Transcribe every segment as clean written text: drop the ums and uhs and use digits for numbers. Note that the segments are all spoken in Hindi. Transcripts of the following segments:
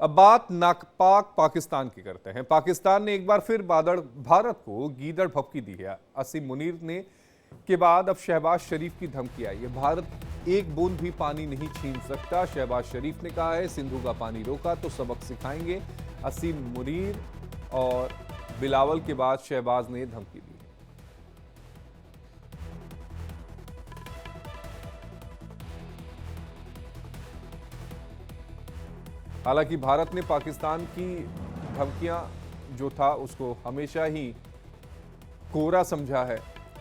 अब बात नापाक पाकिस्तान की करते हैं। पाकिस्तान ने एक बार फिर भारत को गीदड़ भभकी दी है। असीम मुनीर ने के बाद अब शहबाज शरीफ की धमकी आई है। भारत एक बूंद भी पानी नहीं छीन सकता। शहबाज शरीफ ने कहा है सिंधु का पानी रोका तो सबक सिखाएंगे। असीम मुनीर और बिलावल के बाद शहबाज ने धमकी दी। हालांकि भारत ने पाकिस्तान की धमकियां जो था उसको हमेशा ही कोरा समझा है,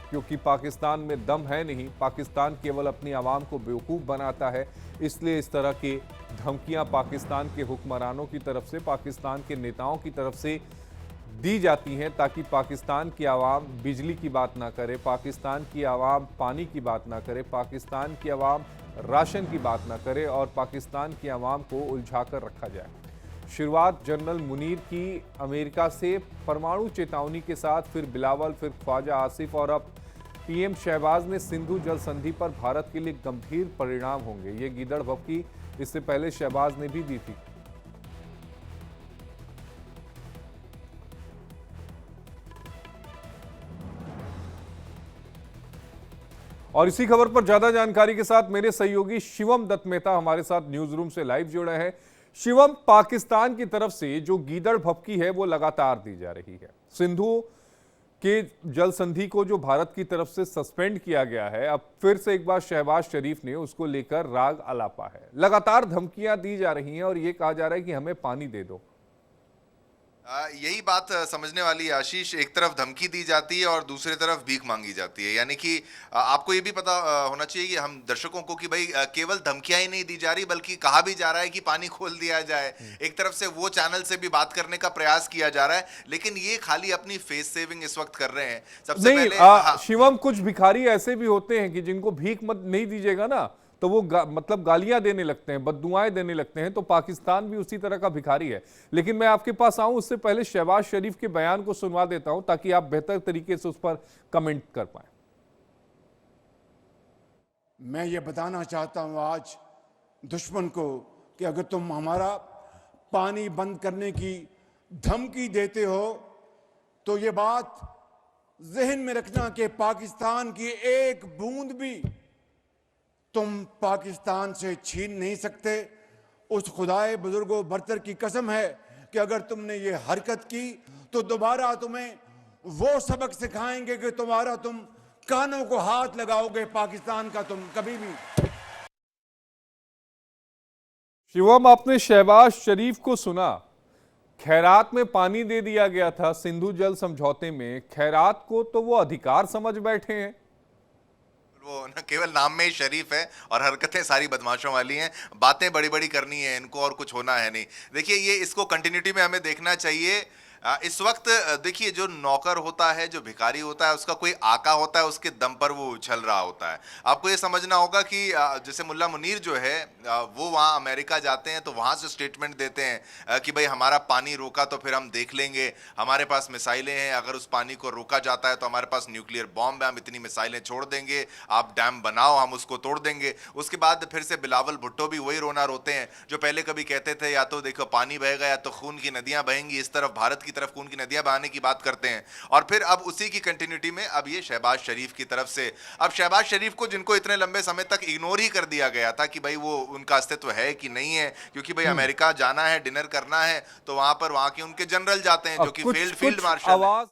क्योंकि पाकिस्तान में दम है नहीं। पाकिस्तान केवल अपनी आवाम को बेवकूफ़ बनाता है, इसलिए इस तरह की धमकियां पाकिस्तान के हुक्मरानों की तरफ से, पाकिस्तान के नेताओं की तरफ से दी जाती हैं, ताकि पाकिस्तान की आवाम बिजली की बात ना करे, पाकिस्तान की आवाम पानी की बात ना करे, पाकिस्तान की आवाम राशन की बात ना करे और पाकिस्तान की आवाम को उलझाकर रखा जाए। शुरुआत जनरल मुनीर की अमेरिका से परमाणु चेतावनी के साथ, फिर बिलावल, फिर ख्वाजा आसिफ और अब पीएम शहबाज ने सिंधु जल संधि पर भारत के लिए गंभीर परिणाम होंगे। ये गीदड़ भभकी इससे पहले शहबाज ने भी दी थी। और इसी खबर पर ज्यादा जानकारी के साथ मेरे सहयोगी शिवम दत्त मेहता हमारे साथ न्यूज रूम से लाइव जुड़े हैं। शिवम, पाकिस्तान की तरफ से जो गीदड़ भभकी है वो लगातार दी जा रही है। सिंधु के जल संधि को जो भारत की तरफ से सस्पेंड किया गया है, अब फिर से एक बार शहबाज शरीफ ने उसको लेकर राग अलापा है। लगातार धमकियां दी जा रही हैं और ये कहा जा रहा है कि हमें पानी दे दो। यही बात समझने वाली आशीष। एक तरफ धमकी दी जाती है और दूसरी तरफ भीख मांगी जाती है। यानी कि आपको ये भी पता होना चाहिए कि हम दर्शकों को कि भाई केवल धमकियां ही नहीं दी जा रही, बल्कि कहा भी जा रहा है कि पानी खोल दिया जाए। एक तरफ से वो चैनल से भी बात करने का प्रयास किया जा रहा है, लेकिन ये खाली अपनी फेस सेविंग इस वक्त कर रहे हैं। सबसे पहले शिवम, कुछ भिखारी ऐसे भी होते हैं कि जिनको भीख मत नहीं दीजिएगा ना तो वो मतलब गालियां देने लगते हैं, बद्दुआएं देने लगते हैं। तो पाकिस्तान भी उसी तरह का भिखारी है। लेकिन मैं आपके पास आऊं उससे पहले शहबाज शरीफ के बयान को सुनवा देता हूं, ताकि आप बेहतर तरीके से उस पर कमेंट कर पाएं। मैं ये बताना चाहता हूं आज दुश्मन को कि अगर तुम हमारा पानी बंद करने की धमकी देते हो तो ये बात जहन में रखना कि पाकिस्तान की एक बूंद भी तुम पाकिस्तान से छीन नहीं सकते। उस खुदाए बुजुर्गो बरतर की कसम है कि अगर तुमने ये हरकत की तो दोबारा तुम्हें वो सबक सिखाएंगे कि तुम कानों को हाथ लगाओगे पाकिस्तान का तुम कभी भी। शिवम, आपने शहबाज शरीफ को सुना। खैरात में पानी दे दिया गया था सिंधु जल समझौते में। खैरात को तो वो अधिकार समझ बैठे हैं। वो ना केवल नाम में ही शरीफ है और हरकतें सारी बदमाशों वाली हैं। बातें बड़ी बड़ी करनी है इनको और कुछ होना है नहीं। देखिए, ये इसको कंटिन्यूटी में हमें देखना चाहिए। इस वक्त देखिए, जो नौकर होता है, जो भिखारी होता है, उसका कोई आका होता है, उसके दम पर वो उछल रहा होता है। आपको ये समझना होगा कि जैसे मुल्ला मुनीर जो है वो वहाँ अमेरिका जाते हैं तो वहाँ से स्टेटमेंट देते हैं कि भाई हमारा पानी रोका तो फिर हम देख लेंगे, हमारे पास मिसाइलें हैं, अगर उस पानी को रोका जाता है तो हमारे पास न्यूक्लियर बॉम्ब है, हम इतनी मिसाइलें छोड़ देंगे, आप डैम बनाओ, हम उसको तोड़ देंगे। उसके बाद फिर से बिलावल भुट्टो भी वही रोना रोते हैं जो पहले कभी कहते थे या तो देखो पानी बहेगा या तो खून की नदियां बहेंगी। इस तरफ भारत की तरफ खून की नदियां बहाने की बात करते हैं। और फिर अब उसी की कंटिन्यूटी में अब ये शहबाज शरीफ की तरफ से, अब शहबाज शरीफ को जिनको इतने लंबे समय तक इग्नोर ही कर दिया गया था कि भाई वो उनका अस्तित्व है कि नहीं है, क्योंकि भाई अमेरिका जाना है, डिनर करना है, तो वहां पर वहां के उनके जनरल जाते हैं जो कि फील्ड मार्शल।